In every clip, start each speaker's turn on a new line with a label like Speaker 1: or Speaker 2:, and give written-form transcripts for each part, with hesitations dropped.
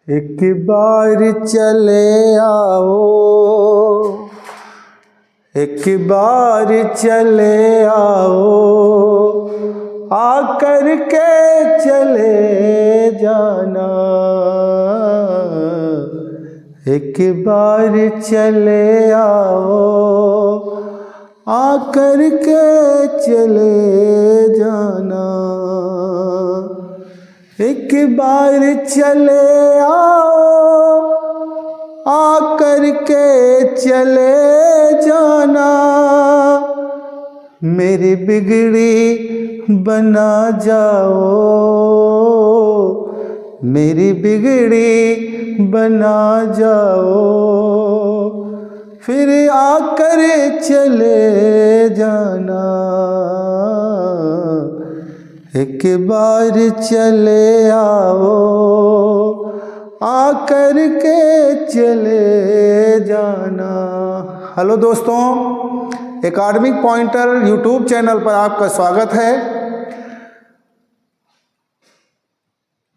Speaker 1: एक बार चले आओ, एक बार चले आओ, आकर के चले जाना। एक बार चले आओ, आकर के चले जाना। एक बार चले आओ, आकर के चले जाना। मेरी बिगड़ी बना जाओ, मेरी बिगड़ी बना जाओ, फिर आकर चले जाना। एक बार चले आओ, आकर के चले जाना। हेलो दोस्तों, एकेडमिक पॉइंटर यूट्यूब चैनल पर आपका स्वागत है।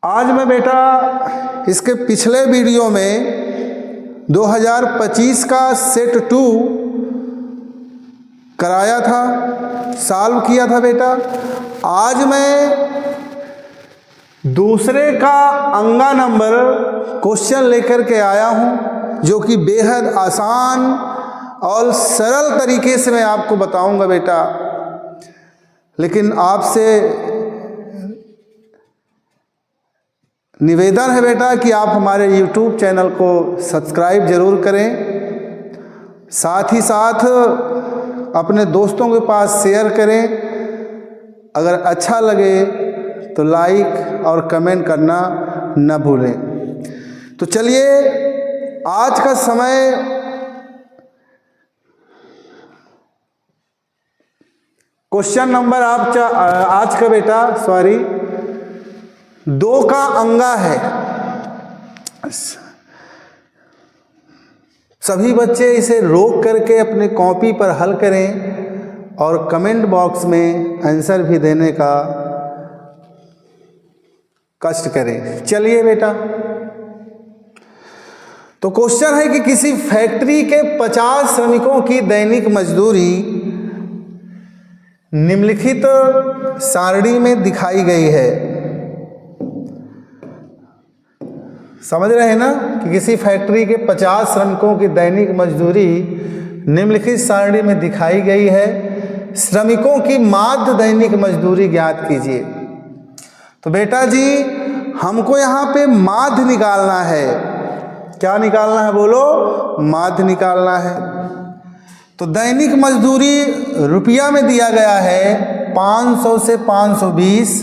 Speaker 1: आज मैं बेटा इसके पिछले वीडियो में 2025 का सेट 2 कराया था, सॉल्व किया था बेटा। आज मैं दूसरे का अंगा नंबर क्वेश्चन लेकर के आया हूं, जो कि बेहद आसान और सरल तरीके से मैं आपको बताऊंगा बेटा। लेकिन आपसे निवेदन है बेटा कि आप हमारे YouTube चैनल को सब्सक्राइब जरूर करें, साथ ही साथ अपने दोस्तों के पास शेयर करें। अगर अच्छा लगे तो लाइक और कमेंट करना न भूलें। तो चलिए, आज का समय क्वेश्चन नंबर आज का बेटा 2 का अंगा है। सभी बच्चे इसे रोक करके अपने कॉपी पर हल करें और कमेंट बॉक्स में आंसर भी देने का कष्ट करें। चलिए बेटा, तो क्वेश्चन है कि किसी फैक्ट्री के 50 श्रमिकों की दैनिक मजदूरी निम्नलिखित सारणी में दिखाई गई है। समझ रहे हैं ना कि किसी फैक्ट्री के 50 श्रमिकों की दैनिक मजदूरी निम्नलिखित सारणी में दिखाई गई है। श्रमिकों की माध्य दैनिक मजदूरी ज्ञात कीजिए। तो बेटा जी, हमको यहाँ पे माध्य निकालना है। क्या निकालना है बोलो? माध्य निकालना है। तो दैनिक मजदूरी रुपया में दिया गया है 500 से 520,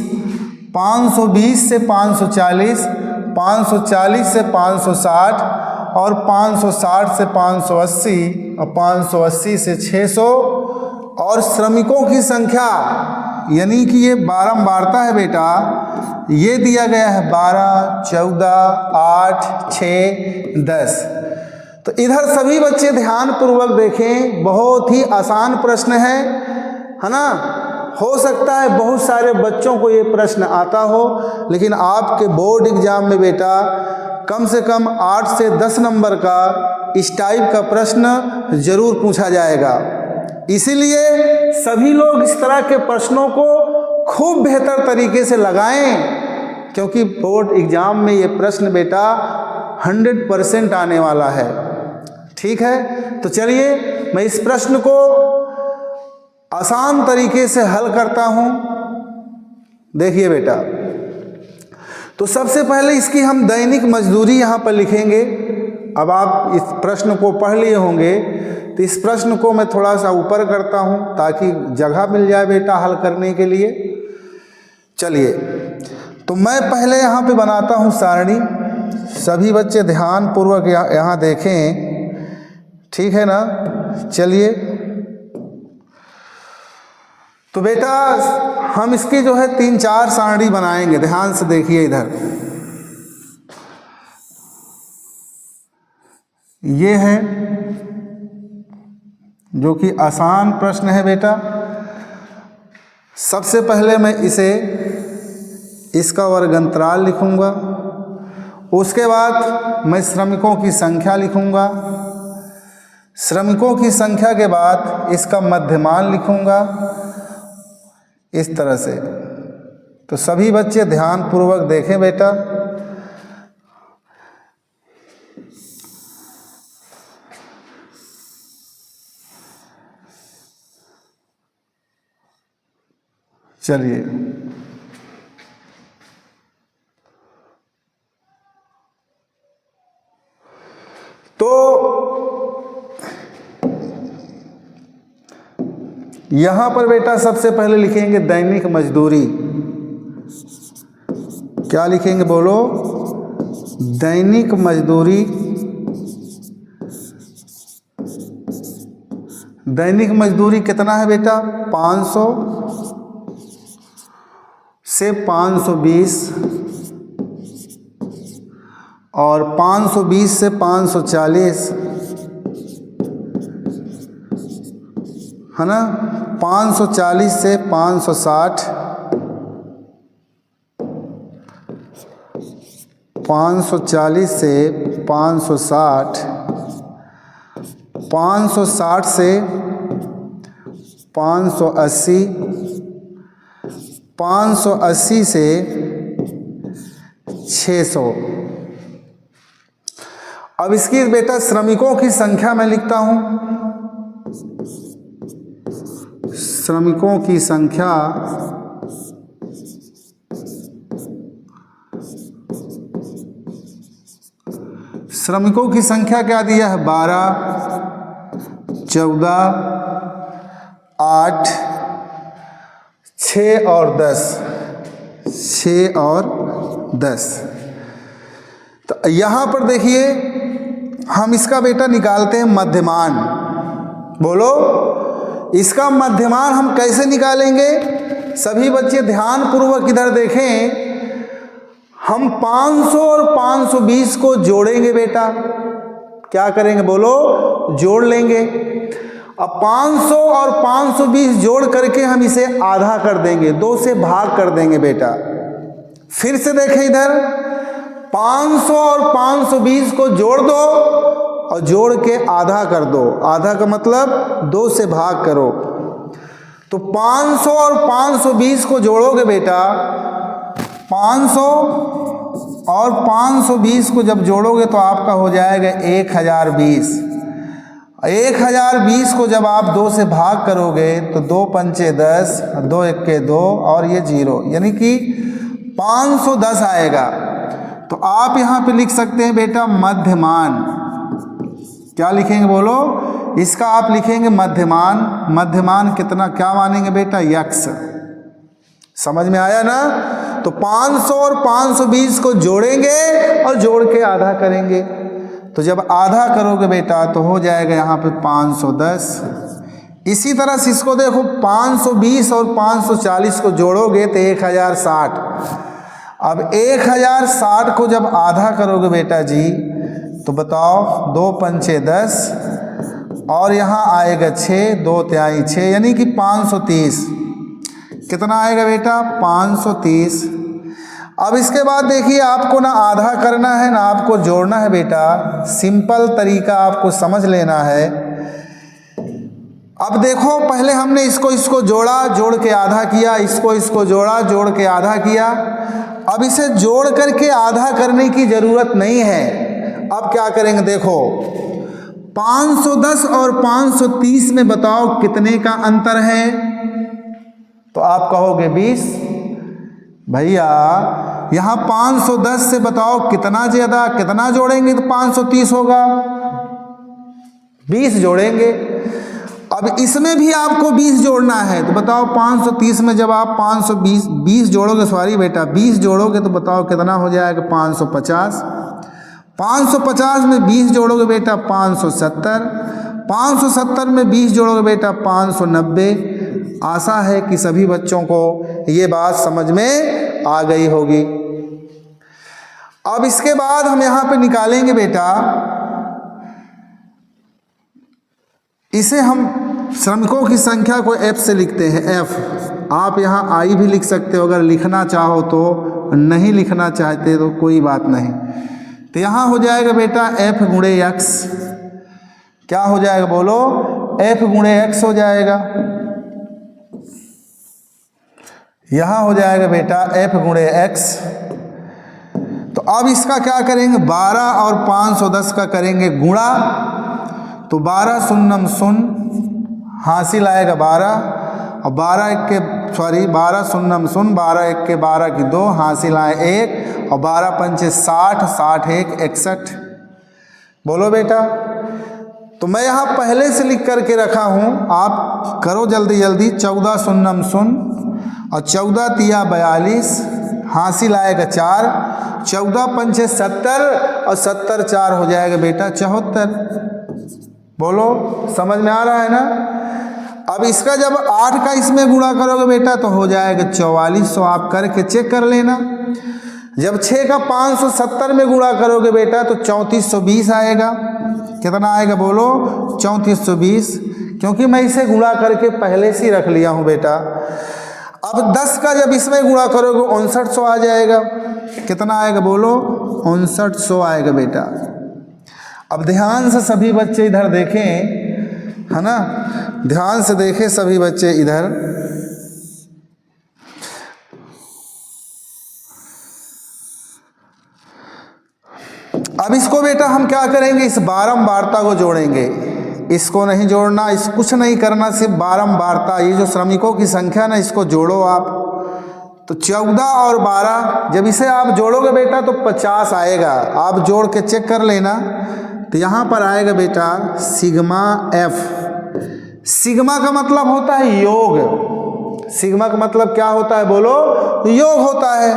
Speaker 1: 520 से 540, 540 से 560 और 560 से 580 और 580 से 600। और श्रमिकों की संख्या यानी कि ये बारंबारता है बेटा, ये दिया गया है 12, 14, 8, 6, 10। तो इधर सभी बच्चे ध्यान पूर्वक देखें, बहुत ही आसान प्रश्न है ना। हो सकता है बहुत सारे बच्चों को ये प्रश्न आता हो, लेकिन आपके बोर्ड एग्जाम में बेटा कम से कम 8 से 10 नंबर का इस टाइप का प्रश्न जरूर पूछा जाएगा। इसीलिए सभी लोग इस तरह के प्रश्नों को खूब बेहतर तरीके से लगाएं, क्योंकि बोर्ड एग्जाम में ये प्रश्न बेटा 100% आने वाला है। ठीक है, तो चलिए मैं इस प्रश्न को आसान तरीके से हल करता हूं। देखिए बेटा, तो सबसे पहले इसकी हम दैनिक मजदूरी यहां पर लिखेंगे। अब आप इस प्रश्न को पढ़ लिए होंगे, तो इस प्रश्न को मैं थोड़ा सा ऊपर करता हूं ताकि जगह मिल जाए बेटा हल करने के लिए। चलिए, तो मैं पहले यहाँ पे बनाता हूँ सारणी। सभी बच्चे ध्यान पूर्वक यहाँ देखें, ठीक है ना। चलिए, तो बेटा हम इसकी जो है 3-4 सारणी बनाएंगे। ध्यान से देखिए इधर, ये है जो कि आसान प्रश्न है बेटा। सबसे पहले मैं इसका वर्ग अंतराल लिखूंगा, उसके बाद मैं श्रमिकों की संख्या लिखूंगा। श्रमिकों की संख्या के बाद इसका मध्यमान लिखूंगा इस तरह से। तो सभी बच्चे ध्यानपूर्वक देखें बेटा। चलिए, तो यहां पर बेटा सबसे पहले लिखेंगे दैनिक मजदूरी। क्या लिखेंगे बोलो? दैनिक मजदूरी। दैनिक मजदूरी कितना है बेटा? 500 से 520 और 520 से 540 है ना, 540 से 560, 540 से 560, 560 से 580, 580 से 600। अब इसकी बेटा श्रमिकों की संख्या मैं लिखता हूं। श्रमिकों की संख्या श्रमिकों की संख्या क्या दिया है? 12, 14, 8, 6 और 10, 6 और 10। तो यहाँ पर देखिए हम इसका बेटा निकालते हैं मध्यमान। बोलो, इसका मध्यमान हम कैसे निकालेंगे? सभी बच्चे ध्यान पूर्वक इधर देखें। हम 500 और 520 को जोड़ेंगे बेटा। क्या करेंगे बोलो? जोड़ लेंगे। अब 500 और 520 जोड़ करके हम इसे आधा कर देंगे, 2 से भाग कर देंगे बेटा। फिर से देखें इधर, 500 और 520 को जोड़ दो और जोड़ के आधा कर दो। आधा का मतलब 2 से भाग करो। तो 500 और 520 को जोड़ोगे बेटा, 500 और 520 को जब जोड़ोगे तो आपका हो जाएगा 1020। 1020 को जब आप 2 से भाग करोगे तो 2 पंचे 10, 2 एक्के 2 और ये 0, यानी कि 510 आएगा। तो आप यहाँ पे लिख सकते हैं बेटा मध्यमान। क्या लिखेंगे बोलो? इसका आप लिखेंगे मध्यमान। मध्यमान कितना, क्या मानेंगे बेटा? यक्स। समझ में आया ना? तो 500 और 520 को जोड़ेंगे और जोड़ के आधा करेंगे। तो जब आधा करोगे बेटा तो हो जाएगा यहाँ पे 510। इसी तरह से इसको देखो, 520 और 540 को जोड़ोगे तो 1060। अब 1060 को जब आधा करोगे बेटा जी तो बताओ, 2 पंचे 10 और यहाँ आएगा 6, 2 तिहाई 6, यानी कि 530। कितना आएगा बेटा? 530। अब इसके बाद देखिए, आपको ना आधा करना है ना आपको जोड़ना है बेटा। सिंपल तरीका आपको समझ लेना है। अब देखो, पहले हमने इसको जोड़ा, जोड़ के आधा किया, इसको जोड़ा, जोड़ के आधा किया। अब इसे जोड़ करके आधा करने की जरूरत नहीं है। अब क्या करेंगे देखो, 510 और 530 में बताओ कितने का अंतर है? तो आप कहोगे 20। भैया यहाँ 510 से बताओ कितना ज्यादा, कितना जोड़ेंगे तो 530 होगा? 20 जोड़ेंगे। अब इसमें भी आपको 20 जोड़ना है। तो बताओ 530 में जब आप 520 जोड़ोगे, सॉरी बेटा 20 जोड़ोगे तो बताओ कितना हो जाएगा? 550। 550 में 20 जोड़ोगे बेटा 570। 570 में 20 जोड़ोगे बेटा 590। आशा है कि सभी बच्चों को ये बात समझ में आ गई होगी। अब इसके बाद हम यहाँ पे निकालेंगे बेटा, इसे हम श्रमिकों की संख्या को F से लिखते हैं। F आप यहाँ I भी लिख सकते हो अगर लिखना चाहो तो, नहीं लिखना चाहते तो कोई बात नहीं। तो यहाँ हो जाएगा बेटा f गुणे x। क्या हो जाएगा बोलो? f गुणे x हो जाएगा। यहाँ हो जाएगा बेटा f गुणे x। तो अब इसका क्या करेंगे? 12 और 510 का करेंगे गुणा। तो 12 शून्यम शून्य, हासिल आएगा 12, और 12 शून्यम शून्य, 12 एक के 12 की 2, हासिल आए 1, और 12 पंचे 60, 60 एक 61। बोलो बेटा। तो मैं यहाँ पहले से लिख करके रखा हूँ, आप करो जल्दी जल्दी। 14 शून्यम शून्य और 14 तिया 42, हासिल आएगा 4, 14 पंचे 70 और 70 4 हो जाएगा बेटा 74। बोलो, समझ में आ रहा है ना? अब इसका जब 8 का इसमें गुणा करोगे बेटा तो हो जाएगा 4400। आप करके चेक कर लेना। जब 6 का 570 में गुणा करोगे बेटा तो 3420 आएगा। कितना आएगा बोलो? 3420, क्योंकि मैं इसे गुणा करके पहले से ही रख लिया हूँ बेटा। अब 10 का जब इसमें गुणा करोगे 5900 आ जाएगा। कितना आएगा बोलो? 5900 आएगा बेटा। अब ध्यान से सभी बच्चे इधर देखें, है ना? ध्यान से देखें सभी बच्चे इधर। अब इसको बेटा हम क्या करेंगे? इस बारंबारता को जोड़ेंगे। इसको नहीं जोड़ना, इस कुछ नहीं करना, सिर्फ बारंबारता। ये जो श्रमिकों की संख्या ना, इसको जोड़ो आप। तो 14 और 12 जब इसे आप जोड़ोगे बेटा तो 50 आएगा। आप जोड़ के चेक कर लेना। तो यहाँ पर आएगा बेटा सिग्मा एफ। सिग्मा का मतलब होता है योग। सिग्मा का मतलब क्या होता है बोलो? योग होता है।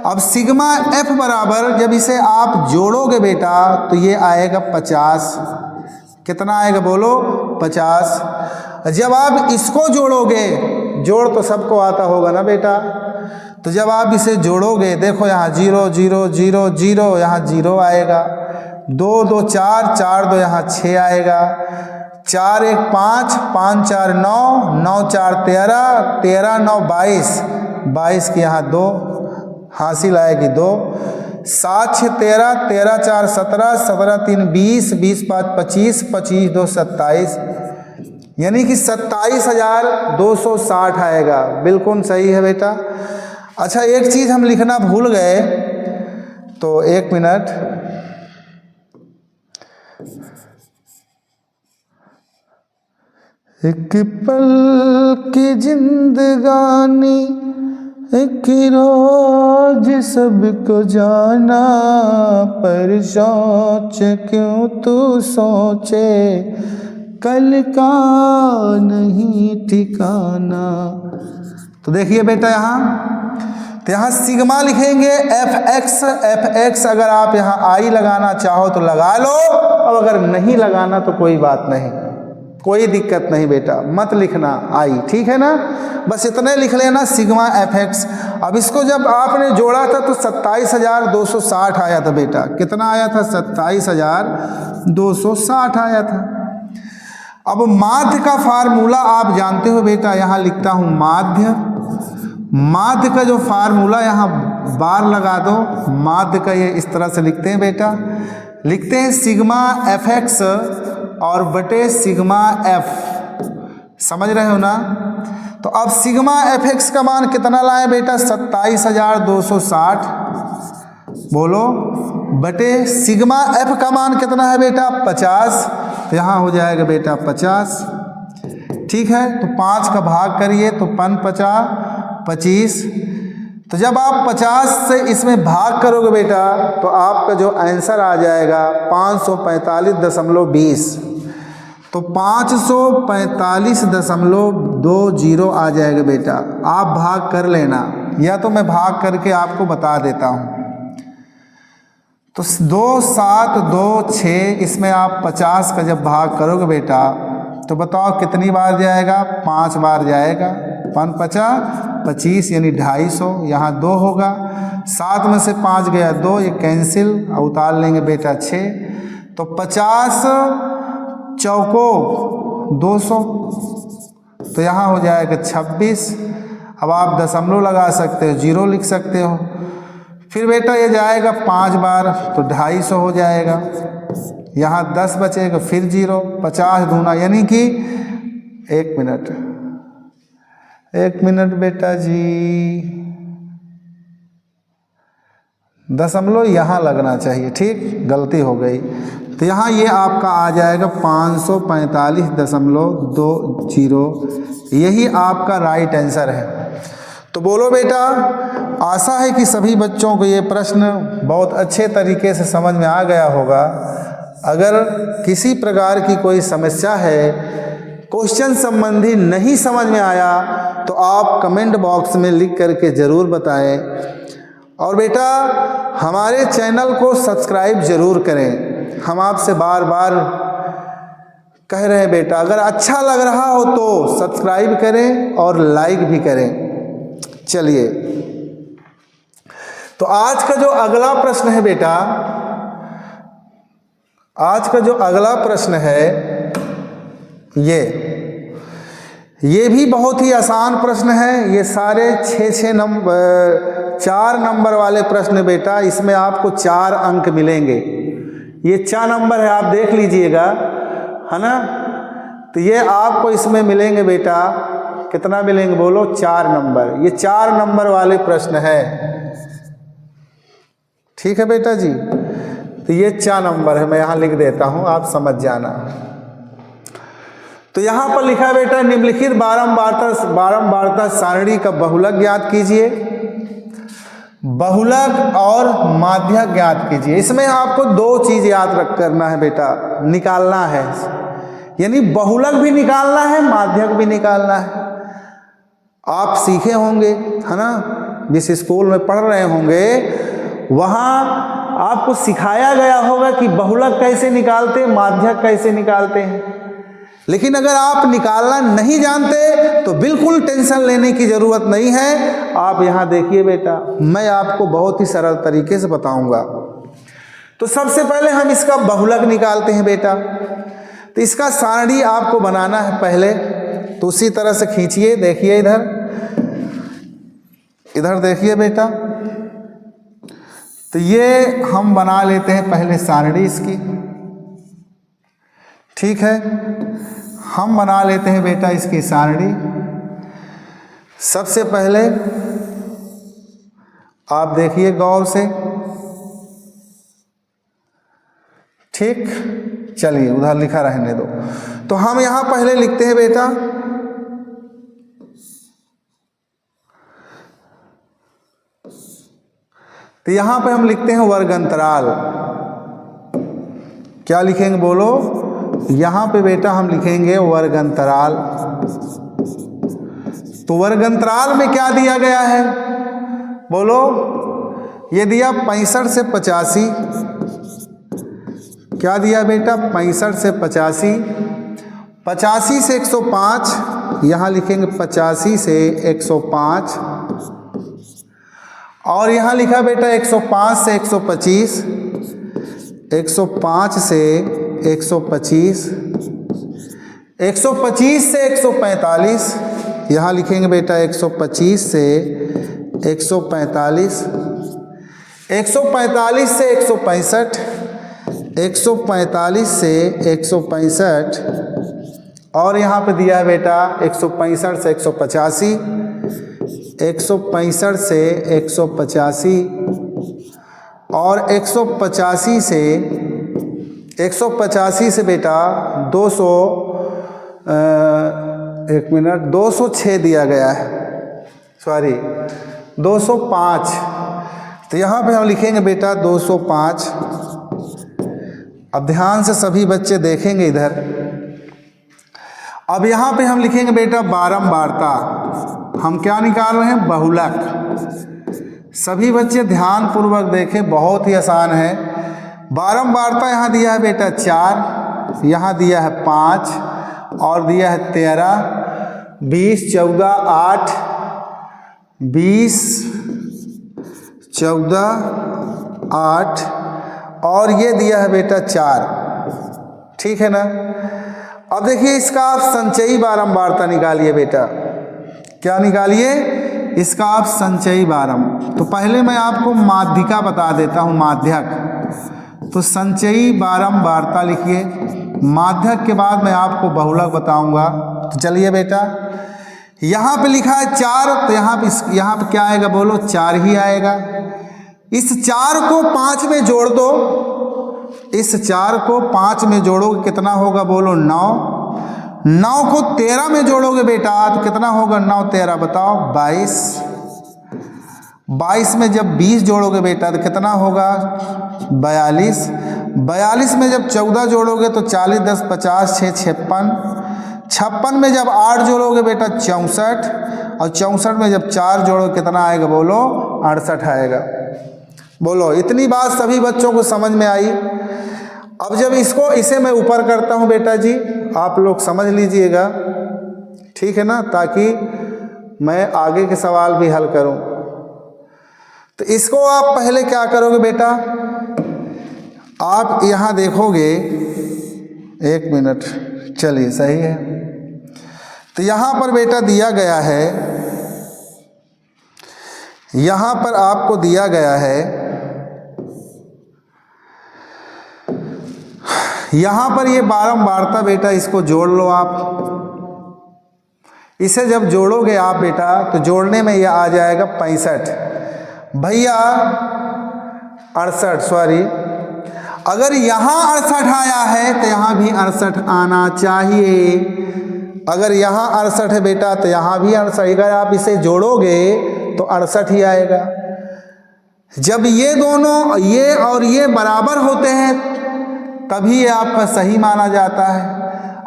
Speaker 1: अब सिग्मा एफ बराबर जब इसे आप जोड़ोगे बेटा तो ये आएगा 50। कितना आएगा बोलो? 50। जब आप इसको जोड़ोगे, जोड़ तो सबको आता होगा ना बेटा, तो जब आप इसे जोड़ोगे देखो यहाँ 0 0 0 0, यहाँ 0 आएगा। 2 2 4 4 2, यहाँ 6 आएगा। 4 1 5 5 4 9 9 4 13 13 9 22 22 की यहाँ 2, हासिल आएगी 2। 7 6 13 13 4 17 17 3 20 20 5 25 25 2 27, यानी कि 27,260 आएगा। बिल्कुल सही है बेटा। अच्छा, एक चीज़ हम लिखना भूल गए, तो 1 मिनट। एक पल की जिंदगानी, एक रोज सबको जाना, पर सोच क्यों तू सोचे, कल का नहीं ठिकाना। तो देखिए बेटा यहाँ सिग्मा लिखेंगे एफ एक्स। अगर आप यहाँ आई लगाना चाहो तो लगा लो, और अगर नहीं लगाना तो कोई बात नहीं, कोई दिक्कत नहीं बेटा, मत लिखना आई, ठीक है ना? बस इतने लिख लेना सिग्मा एफ एक्स। अब इसको जब आपने जोड़ा था तो 27,260 आया था बेटा। कितना आया था? 27,260 आया था। अब माध्य का फार्मूला आप जानते हो बेटा, यहाँ लिखता हूँ माध्य। माध्य का जो फार्मूला यहाँ बार लगा दो, माध्य का ये इस तरह से लिखते हैं बेटा। लिखते हैं सिग्मा एफ एक्स और बटे सिग्मा एफ। समझ रहे हो ना? तो अब सिग्मा एफ एक्स का मान कितना लाए बेटा? 27,260। बोलो, बटे सिग्मा एफ का मान कितना है बेटा? 50। तो यहाँ हो जाएगा बेटा 50। ठीक है, तो 5 का भाग करिए तो 25। तो जब आप 50 से इसमें भाग करोगे बेटा तो आपका जो आंसर आ जाएगा 545.20। तो 545.20 आ जाएगा बेटा। आप भाग कर लेना, या तो मैं भाग करके आपको बता देता हूँ। तो 2 7 2 6, इसमें आप 50 का जब भाग करोगे बेटा तो बताओ कितनी बार जाएगा? 5 बार जाएगा। 5 50 25, यानी 250। यहाँ 2 होगा, 7 में से 5 गया 2, ये कैंसिल, उतार लेंगे बेटा 6। तो 50 चौको 200, तो यहाँ हो जाएगा 26। अब आप दशमलव लगा सकते हो, 0 लिख सकते हो। फिर बेटा ये जाएगा 5 बार तो 250 हो जाएगा, यहाँ 10 बचेगा, फिर 0, 50 दूना यानी कि 1 मिनट, 1 मिनट बेटा जी, दशमलव यहाँ लगना चाहिए, ठीक, गलती हो गई। तो यहाँ ये आपका आ जाएगा 545.20, यही आपका राइट आंसर है। तो बोलो बेटा, आशा है कि सभी बच्चों को ये प्रश्न बहुत अच्छे तरीके से समझ में आ गया होगा। अगर किसी प्रकार की कोई समस्या है, क्वेश्चन संबंधी नहीं समझ में आया, तो आप कमेंट बॉक्स में लिख करके ज़रूर बताएं। और बेटा हमारे चैनल को सब्सक्राइब ज़रूर करें, हम आपसे बार बार कह रहे हैं बेटा, अगर अच्छा लग रहा हो तो सब्सक्राइब करें और लाइक भी करें। चलिए, तो आज का जो अगला प्रश्न है बेटा, आज का जो अगला प्रश्न है ये भी बहुत ही आसान प्रश्न है। ये सारे 6 नंबर 4 नंबर वाले प्रश्न बेटा, इसमें आपको 4 अंक मिलेंगे। ये 4 नंबर है, आप देख लीजिएगा, है ना। तो ये आपको इसमें मिलेंगे बेटा, कितना मिलेंगे बोलो, 4 नंबर। ये 4 नंबर वाले प्रश्न है, ठीक है बेटा जी। तो ये 4 नंबर है, मैं यहाँ लिख देता हूँ, आप समझ जाना। तो यहाँ पर लिखा है बेटा, निम्नलिखित बारंबारता सारणी का बहुलक ज्ञात कीजिए। बहुलक और माध्यक ज्ञात कीजिए। इसमें आपको 2 चीज याद रख करना है बेटा, निकालना है, यानी बहुलक भी निकालना है, माध्यक भी निकालना है। आप सीखे होंगे, है ना, जिस स्कूल में पढ़ रहे होंगे वहाँ आपको सिखाया गया होगा कि बहुलक कैसे निकालते हैं, माध्यक कैसे निकालते हैं। लेकिन अगर आप निकालना नहीं जानते तो बिल्कुल टेंशन लेने की ज़रूरत नहीं है। आप यहाँ देखिए बेटा, मैं आपको बहुत ही सरल तरीके से बताऊंगा। तो सबसे पहले हम इसका बहुलक निकालते हैं बेटा। तो इसका सारणी आपको बनाना है पहले, तो उसी तरह से खींचिए, देखिए इधर देखिए बेटा। तो ये हम बना लेते हैं पहले सारणी इसकी, ठीक है। हम बना लेते हैं बेटा इसकी सारणी। सबसे पहले आप देखिए गौर से, ठीक, चलिए उधर लिखा रहने दो। तो हम यहां पहले लिखते हैं बेटा, तो यहां पे हम लिखते हैं वर्ग अंतराल। क्या लिखेंगे बोलो, यहां पे बेटा हम लिखेंगे वर्ग अंतराल। तो वर्ग अंतराल में क्या दिया गया है बोलो, ये दिया 65 से 85। क्या दिया बेटा, 65 से 85, 85 से 105, यहां लिखेंगे 85 से 105। और यहाँ लिखा बेटा 105 से 125, 105 से 125, 125 से 145, यहाँ लिखेंगे बेटा 125 से 145, 145 से 165, 145 से 165, और यहाँ पे दिया है बेटा 165 से 185, 165 से 185, और 185 से बेटा 200, 1 मिनट, 206 दिया गया है, सॉरी 205। तो यहाँ पे हम लिखेंगे बेटा 205। अब ध्यान से सभी बच्चे देखेंगे इधर। अब यहाँ पे हम लिखेंगे बेटा बारंबारता। हम क्या निकाल रहे हैं, बहुलक। सभी बच्चे ध्यान पूर्वक देखें, बहुत ही आसान है। बारंबारता यहाँ दिया है बेटा 4, यहाँ दिया है 5, और दिया है 13, 20, 14, 8, 20, 14, 8, और ये दिया है बेटा 4, ठीक है ना। अब देखिए इसका आप संचयी बारंबारता निकालिए बेटा। क्या निकालिए, इसका आप संचयी बारम। तो पहले मैं आपको माध्यिका बता देता हूँ, माध्यक। तो संचयी बारम वार्ता लिखिए, माध्यक के बाद मैं आपको बहुलक बताऊंगा। तो चलिए बेटा, यहाँ पे लिखा है 4, तो यहाँ पे क्या आएगा बोलो? 4 ही आएगा। इस 4 को 5 में जोड़ दो, इस 4 को 5 में जोड़ोगे कितना होगा बोलो? 9। 9 को 13 में जोड़ोगे बेटा तो कितना होगा? 9 13 बताओ 22। 22 में जब 20 जोड़ोगे बेटा तो कितना होगा? 42। 42 में जब 14 जोड़ोगे तो 40 10 50 6 56। 56 में जब 8 जोड़ोगे बेटा 64, और 64 में जब 4 जोड़ोगे कितना आएगा बोलो? 68 आएगा। बोलो, इतनी बात सभी बच्चों को समझ में आई। अब जब इसे मैं ऊपर करता हूं बेटा जी, आप लोग समझ लीजिएगा, ठीक है ना, ताकि मैं आगे के सवाल भी हल करूं। तो इसको आप पहले क्या करोगे बेटा? आप यहां देखोगे, 1 मिनट, चलिए सही है। तो यहां पर बेटा दिया गया है, यहां पर आपको दिया गया है, यहां पर ये बारंबारता बेटा, इसको जोड़ लो आप। इसे जब जोड़ोगे आप बेटा तो जोड़ने में ये आ जाएगा 65 भैया, 68 सॉरी। अगर यहां 68 आया है तो यहां भी 68 आना चाहिए। अगर यहां 68 है बेटा तो यहां भी 68। अगर आप इसे जोड़ोगे तो 68 ही आएगा। जब ये दोनों, ये और ये बराबर होते हैं तभी ये आपका सही माना जाता है।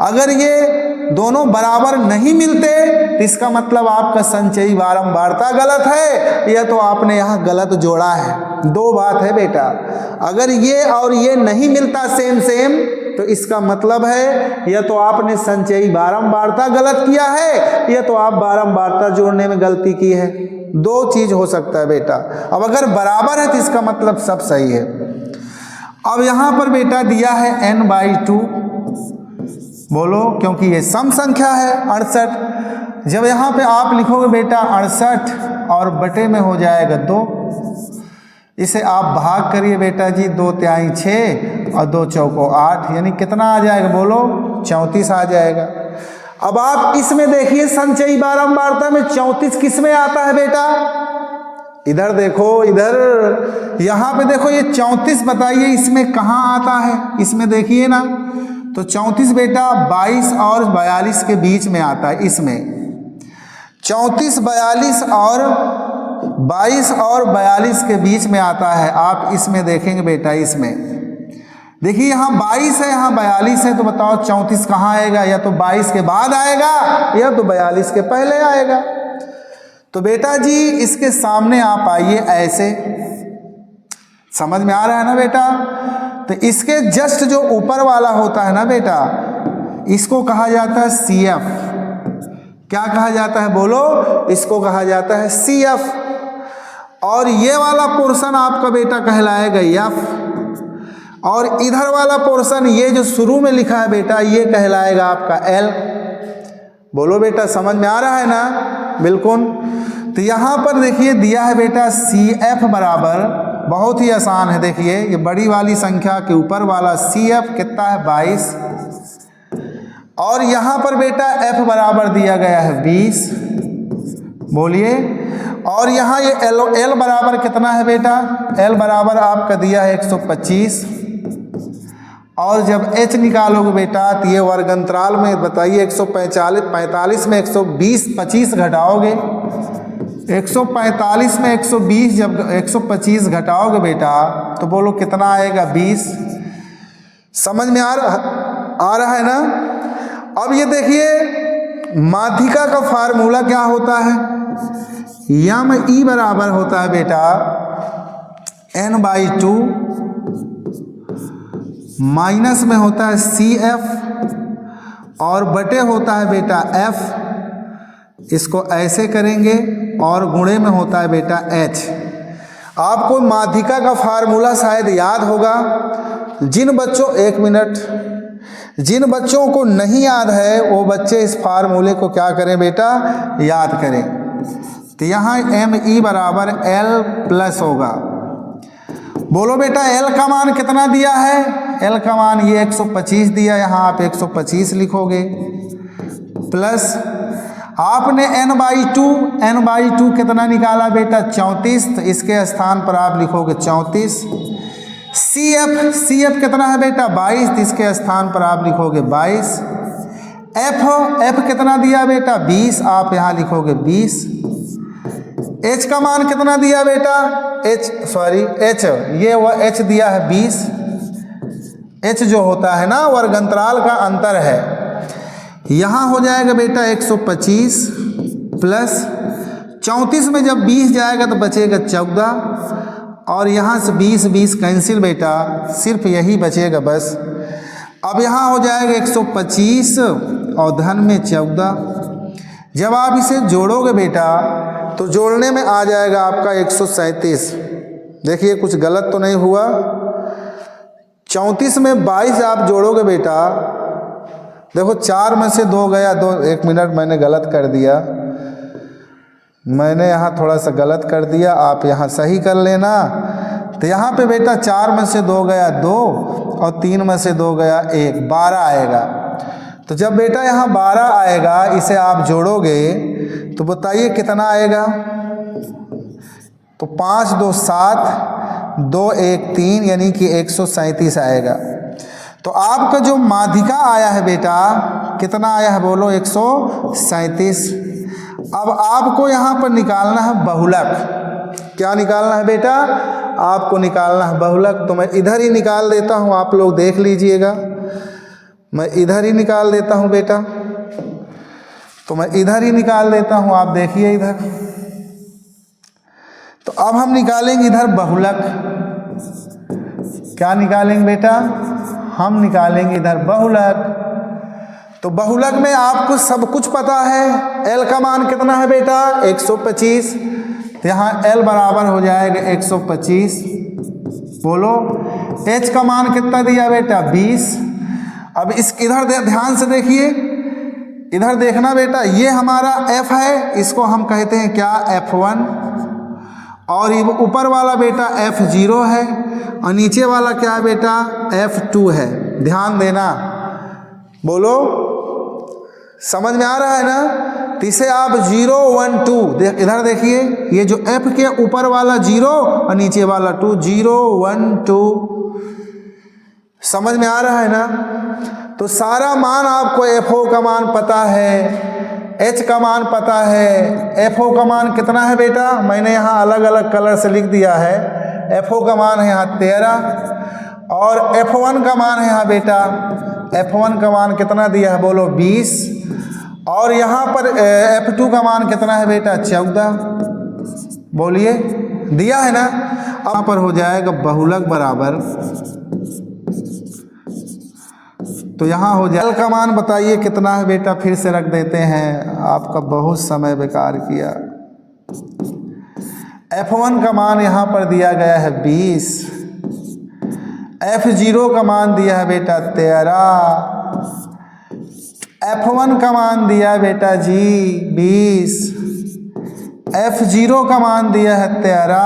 Speaker 1: अगर ये दोनों बराबर नहीं मिलते तो इसका मतलब आपका संचयी बारंबारता गलत है, या तो आपने यहाँ गलत जोड़ा है। 2 बात है बेटा, अगर ये और ये नहीं मिलता सेम सेम तो इसका मतलब है या तो आपने संचयी बारंबारता गलत किया है, या तो आप बारंबारता जोड़ने में गलती की है। 2 चीज हो सकता है बेटा। अब अगर बराबर है तो इसका मतलब सब सही है। अब यहां पर बेटा दिया है n/2, बोलो, क्योंकि ये सम संख्या है 68। जब यहां पे आप लिखोगे बेटा 68 और बटे में हो जाएगा 2, इसे आप भाग करिए बेटा जी, 2 तिहाई 6 और 2 चौको 8, यानी कितना आ जाएगा बोलो? 34 आ जाएगा। अब आप इसमें देखिए, संचयी बारंबारता में 34 किस में आता है बेटा? इधर देखो, इधर यहां पे देखो, ये 34 बताइए इसमें कहां आता है? इसमें देखिए ना, तो 34 बेटा 22 और 42 के बीच में आता है। इसमें 34 42 और 22 और 42 के बीच में आता है। आप इसमें देखेंगे बेटा, इसमें देखिए, यहाँ 22 है, यहाँ 42 है, तो बताओ 34 कहाँ आएगा? या तो 22 के बाद आएगा या तो 42 के पहले आएगा। तो बेटा जी इसके सामने आप आइए, ऐसे समझ में आ रहा है ना बेटा? तो इसके जस्ट जो ऊपर वाला होता है ना बेटा, इसको कहा जाता है CF। क्या कहा जाता है बोलो? इसको कहा जाता है CF। और ये वाला पोर्शन आपका बेटा कहलाएगा F, और इधर वाला पोर्शन, ये जो शुरू में लिखा है बेटा, ये कहलाएगा आपका L। बोलो बेटा, समझ में आ रहा है ना? बिल्कुल। तो यहां पर देखिए दिया है बेटा CF बराबर, बहुत ही आसान है, देखिए ये बड़ी वाली संख्या के ऊपर वाला CF कितना है? 22। और यहां पर बेटा F बराबर दिया गया है 20, बोलिए। और यहाँ ये L बराबर कितना है बेटा? L बराबर आपका दिया है 125। और जब H निकालोगे बेटा तो ये वर्ग अंतराल में बताइए 145 में 120 25 घटाओगे, 145 में 120 जब 125 घटाओगे बेटा तो बोलो कितना आएगा? 20। समझ में आ रहा है ना? अब ये देखिए, माध्यिका का फार्मूला क्या होता है? m/e बराबर होता है बेटा n/2, माइनस में होता है CF, और बटे होता है बेटा F। इसको ऐसे करेंगे, और गुणे में होता है बेटा H। आपको माध्यिका का फार्मूला शायद याद होगा। जिन बच्चों, 1 मिनट, जिन बच्चों को नहीं याद है वो बच्चे इस फार्मूले को क्या करें बेटा? याद करें। तो यहाँ ME बराबर L प्लस होगा। बोलो बेटा L का मान कितना दिया है? L का मान ये 125 दिया, यहाँ आप 125 लिखोगे, प्लस आपने n/2 कितना निकाला बेटा? 34, तो इसके स्थान पर आप लिखोगे 34। CF कितना है बेटा? 22, तो इसके स्थान पर आप लिखोगे 22। F कितना दिया बेटा? 20, आप यहाँ लिखोगे 20। H का मान कितना दिया बेटा? H ये वह H दिया है 20। H जो होता है ना वर्गंतराल का अंतर है। यहाँ हो जाएगा बेटा 125 प्लस 34 में जब 20 जाएगा तो बचेगा 14, और यहाँ से 20 कैंसिल बेटा, सिर्फ यही बचेगा बस। अब यहाँ हो जाएगा 125 और धन में 14। जब आप इसे जोड़ोगे बेटा तो जोड़ने में आ जाएगा आपका 137। देखिए कुछ गलत तो नहीं हुआ। 34 में 22 आप जोड़ोगे बेटा, देखो 4 में से 2 गया, 1 मिनट मैंने गलत कर दिया, मैंने यहाँ थोड़ा सा गलत कर दिया, आप यहाँ सही कर लेना। तो यहाँ पे बेटा 4 में से 2 गया 2 और 3 में से 2 गया 1, 12 आएगा। तो जब बेटा यहाँ 12 आएगा, इसे आप जोड़ोगे तो बताइए कितना आएगा? तो 5 2 7 2 1 3 यानी कि 137 आएगा। तो आपका जो माध्यिका आया है बेटा कितना आया है? बोलो 137। अब आपको यहाँ पर निकालना है बहुलक। क्या निकालना है बेटा? आपको निकालना है बहुलक। तो मैं इधर ही निकाल देता हूँ, आप लोग देख लीजिएगा। मैं इधर ही निकाल देता हूँ बेटा, तो मैं इधर ही निकाल देता हूँ, आप देखिए इधर। तो अब हम निकालेंगे इधर बहुलक। क्या निकालेंगे बेटा? हम निकालेंगे इधर बहुलक। तो बहुलक में आपको सब कुछ पता है। L का मान कितना है बेटा? 125। तो यहाँ L बराबर हो जाएगा 125। बोलो H का मान कितना दिया बेटा? 20। अब इस इधर ध्यान से देखिए, इधर देखना बेटा, ये हमारा F है, इसको हम कहते हैं क्या? F1। और ये ऊपर वाला बेटा F0 है, और नीचे वाला क्या है बेटा? F2 है। ध्यान देना, बोलो समझ में आ रहा है ना? तो इसे आप 0 1 2 इधर देखिए, ये जो F के ऊपर वाला 0 और नीचे वाला 2, 0 1 2, समझ में आ रहा है ना? तो सारा मान आपको FO का मान पता है, H का मान पता है। FO का मान कितना है बेटा? मैंने यहाँ अलग अलग कलर से लिख दिया है। FO का मान है यहाँ 13, और F1 का मान है यहाँ बेटा, F1 का मान कितना दिया है? बोलो 20। और यहाँ पर F2 का मान कितना है बेटा? 14। बोलिए, दिया है ना? यहाँ पर हो जाएगा बहुलक बराबर, तो यहाँ हो जाए L का मान बताइए कितना है बेटा? फिर से रख देते हैं, आपका बहुत समय बेकार किया। F1 का मान यहाँ पर दिया गया है 20, F0 का मान दिया है बेटा 13, F1 का मान दिया है बेटा जी 20, F0 का मान दिया है 13,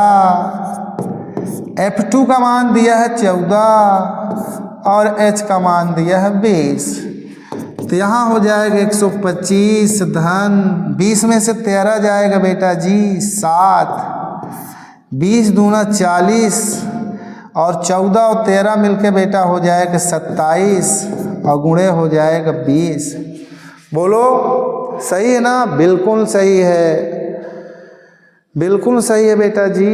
Speaker 1: F2 का मान दिया है 14, और H का मान दिया है 20। तो यहाँ हो जाएगा 125 धन 20 में से 13 जाएगा बेटा जी 7, 20 दूना 40, और 14 और 13 मिलके बेटा हो जाएगा 27, और गुणे हो जाएगा 20। बोलो सही है ना? बिल्कुल सही है, बिल्कुल सही है बेटा जी।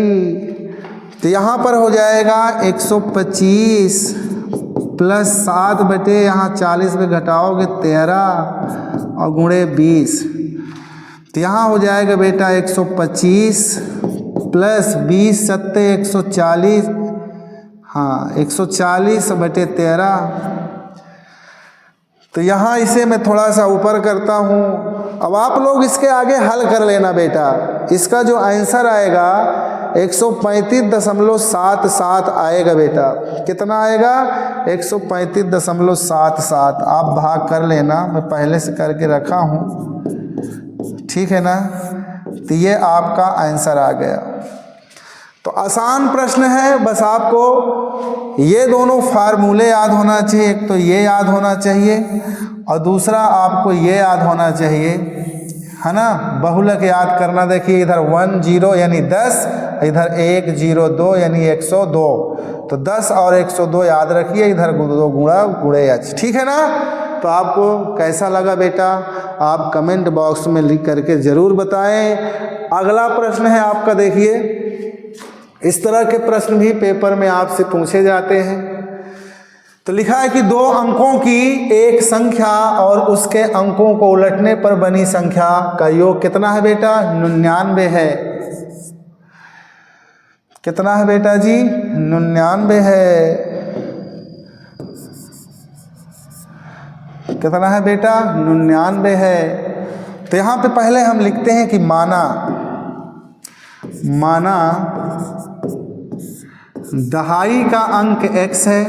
Speaker 1: तो यहाँ पर हो जाएगा 125 प्लस 7 बटे यहाँ 40 में घटाओगे 13 और गुणे 20। तो यहाँ हो जाएगा बेटा 125 प्लस 20 सत्ते 140, हाँ 140 बटे 13। तो यहाँ इसे मैं थोड़ा सा ऊपर करता हूँ। अब आप लोग इसके आगे हल कर लेना बेटा। इसका जो आंसर आएगा 135.77 आएगा बेटा। कितना आएगा? 135.77। आप भाग कर लेना, मैं पहले से करके रखा हूँ, ठीक है ना? तो ये आपका आंसर आ गया। तो आसान प्रश्न है, बस आपको ये दोनों फार्मूले याद होना चाहिए। एक तो ये याद होना चाहिए और दूसरा आपको ये याद होना चाहिए, है ना, बहुलक याद करना। देखिए इधर 1 0 यानी 10, इधर 1 0 2 यानी 102। तो 10 और 102 याद रखिए, इधर 2 गुणा गुणे h, ठीक है ना। तो आपको कैसा लगा बेटा, आप कमेंट बॉक्स में लिख करके ज़रूर बताएं। अगला प्रश्न है आपका, देखिए इस तरह के प्रश्न भी पेपर में आपसे पूछे जाते हैं। तो लिखा है कि 2 अंकों की एक संख्या और उसके अंकों को उलटने पर बनी संख्या का योग कितना है बेटा? 99 है। कितना है बेटा जी? 99 है। कितना है बेटा? 99 है। तो यहाँ पे पहले हम लिखते हैं कि माना दहाई का अंक x है,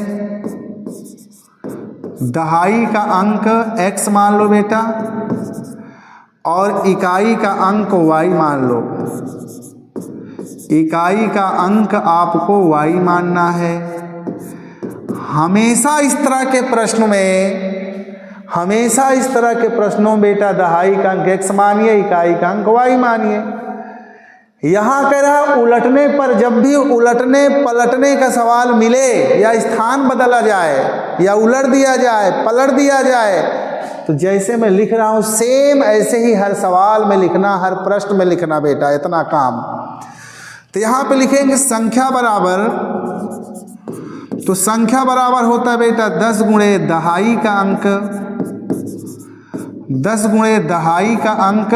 Speaker 1: दहाई का अंक x मान लो बेटा, और इकाई का अंक y मान लो। इकाई का अंक आपको y मानना है। हमेशा इस तरह के प्रश्नों में बेटा दहाई का अंक x मानिए, इकाई का अंक y मानिए। यहाँ कह रहा उलटने पर, जब भी उलटने पलटने का सवाल मिले या स्थान बदला जाए या उलट दिया जाए, पलट दिया जाए, तो जैसे मैं लिख रहा हूँ सेम ऐसे ही हर सवाल में लिखना, हर प्रश्न में लिखना बेटा, इतना काम। तो यहाँ पे लिखेंगे संख्या बराबर, तो संख्या बराबर होता है बेटा 10 गुणे दहाई का अंक, 10 गुणे दहाई का अंक,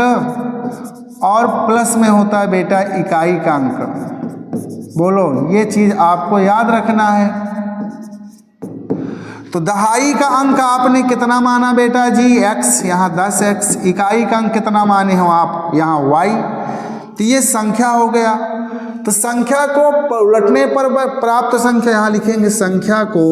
Speaker 1: और प्लस में होता है बेटा इकाई का अंक। बोलो, ये चीज आपको याद रखना है। तो दहाई का अंक आपने कितना माना बेटा जी? x, यहाँ 10x। इकाई का अंक कितना माने हो आप? यहाँ y। तो ये संख्या हो गया। तो संख्या को उलटने पर प्राप्त संख्या, यहाँ लिखेंगे संख्या को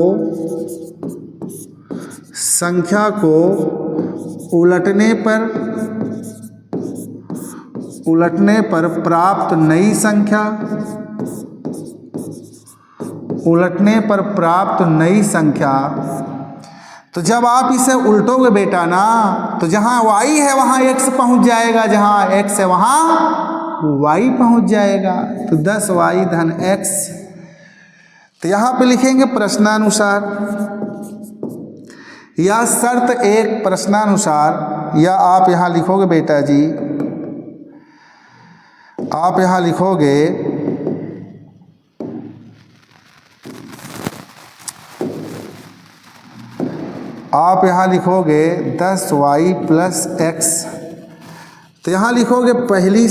Speaker 1: उलटने पर प्राप्त नई संख्या, उलटने पर प्राप्त नई संख्या। तो जब आप इसे उल्टोगे बेटा ना, तो जहां y है वहां x पहुंच जाएगा, जहां x है वहां y पहुंच जाएगा। तो 10y धन x। तो यहां पे लिखेंगे प्रश्नानुसार, या शर्त एक प्रश्नानुसार, या आप यहां लिखोगे बेटा जी, आप यहां लिखोगे आप यहां लिखोगे 10y प्लस x। तो यहां लिखोगे पहली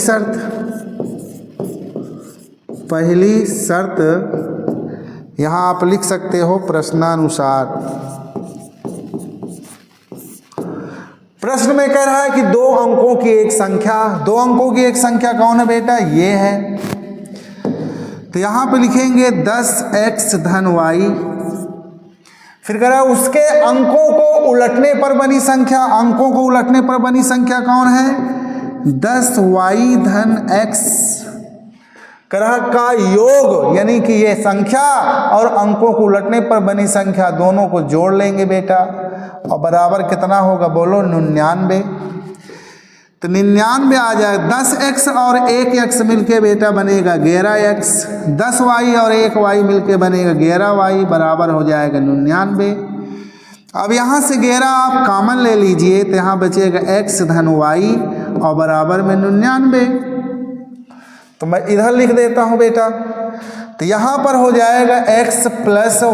Speaker 1: शर्त यहां आप लिख सकते हो प्रश्नानुसार। प्रश्न में कह रहा है कि 2 अंकों की एक संख्या, 2 अंकों की एक संख्या कौन है बेटा? ये है। तो यहां पे लिखेंगे 10x धन y। फिर कह रहा है उसके अंकों को उलटने पर बनी संख्या, अंकों को उलटने पर बनी संख्या कौन है? 10y धन x। कह रहा का योग, यानी कि ये संख्या और अंकों को उलटने पर बनी संख्या दोनों को जोड़ लेंगे बेटा, और बराबर कितना होगा? बोलो 99। तो 99 आ जाए। 10x और 1x मिलके बेटा बनेगा 11x, 10y और 1y मिलके बनेगा 11y, बराबर हो जाएगा 99। अब यहाँ से 11 आप कॉमन ले लीजिए, तो यहाँ बचेगा x धन y और बराबर में 99। तो मैं इधर लिख देता हूँ बेटा। तो यहाँ पर हो जाएगा x प्लस y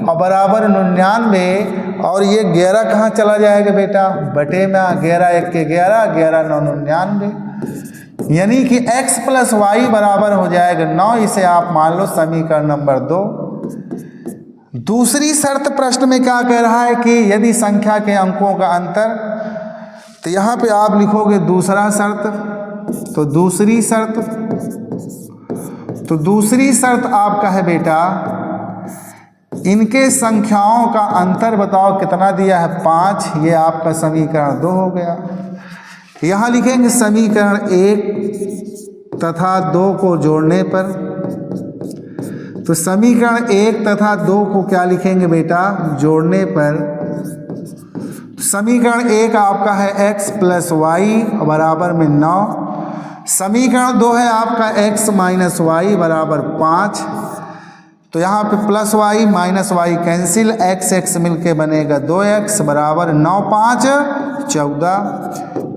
Speaker 1: और बराबर 99, और ये 11 कहाँ चला जाएगा बेटा? बटे में 11 1 के 11, 11 9 99, यानी कि x प्लस y बराबर हो जाएगा 9। इसे आप मान लो समीकरण नंबर 2। दूसरी शर्त प्रश्न में क्या कह रहा है कि यदि संख्या के अंकों का अंतर, तो यहाँ पे आप लिखोगे दूसरा शर्त। तो दूसरी शर्त आपका है बेटा, इनके संख्याओं का अंतर बताओ कितना दिया है? 5। ये आपका समीकरण 2 हो गया। यहाँ लिखेंगे समीकरण 1 तथा 2 को जोड़ने पर, तो समीकरण 1 तथा 2 को क्या लिखेंगे बेटा, जोड़ने पर समीकरण 1 आपका है x प्लस वाई बराबर में 9, समीकरण 2 है आपका x माइनस वाई बराबर 5, तो यहाँ पे plus Y minus Y cancel, x x मिलके बनेगा 2x बराबर 9 5 14,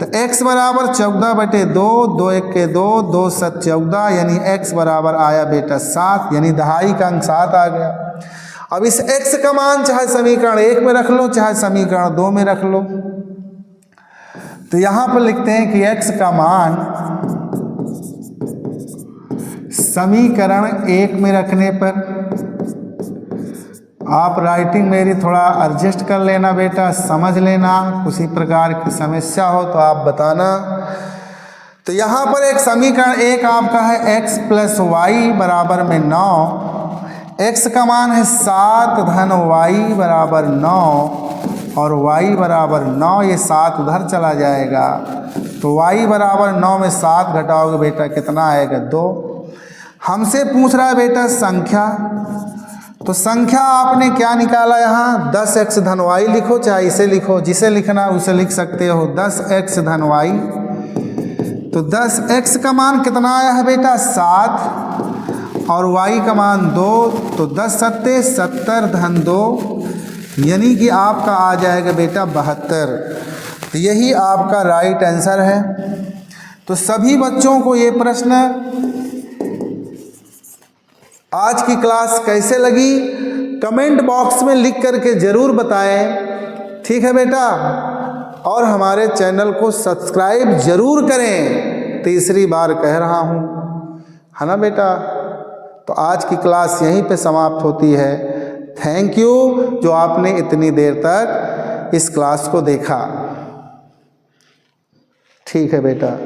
Speaker 1: तो x बराबर 14/2, 2 1 के 2, 2 7 14, यानी x बराबर आया बेटा 7, यानी दहाई का अंक 7 आ गया। अब इस x का मान चाहे समीकरण 1 में रख लो चाहे समीकरण 2 में रख लो, तो यहां पर लिखते हैं कि x का मान समीकरण 1 में रखने पर, आप राइटिंग मेरी थोड़ा एडजस्ट कर लेना बेटा, समझ लेना, किसी प्रकार की समस्या हो तो आप बताना। तो यहाँ पर एक समीकरण 1 आपका है x प्लस वाई बराबर में 9, x का मान है 7 धन y बराबर 9 और y बराबर 9, ये 7 उधर चला जाएगा, तो y बराबर 9 में 7 घटाओगे बेटा कितना आएगा 2। हमसे पूछ रहा है बेटा संख्या, तो संख्या आपने क्या निकाला, यहाँ 10x धन y लिखो, चाहे इसे लिखो, जिसे लिखना उसे लिख सकते हो, 10x धन y, तो 10x का मान कितना आया है बेटा 7 और y का मान 2, तो 10 सत्ते 70 धन 2, यानी कि आपका आ जाएगा बेटा 72, तो यही आपका राइट आंसर है। तो सभी बच्चों को ये प्रश्न आज की क्लास कैसे लगी कमेंट बॉक्स में लिख करके ज़रूर बताएं, ठीक है बेटा, और हमारे चैनल को सब्सक्राइब ज़रूर करें, तीसरी बार कह रहा हूँ, है ना बेटा। तो आज की क्लास यहीं पे समाप्त होती है। थैंक यू जो आपने इतनी देर तक इस क्लास को देखा, ठीक है बेटा।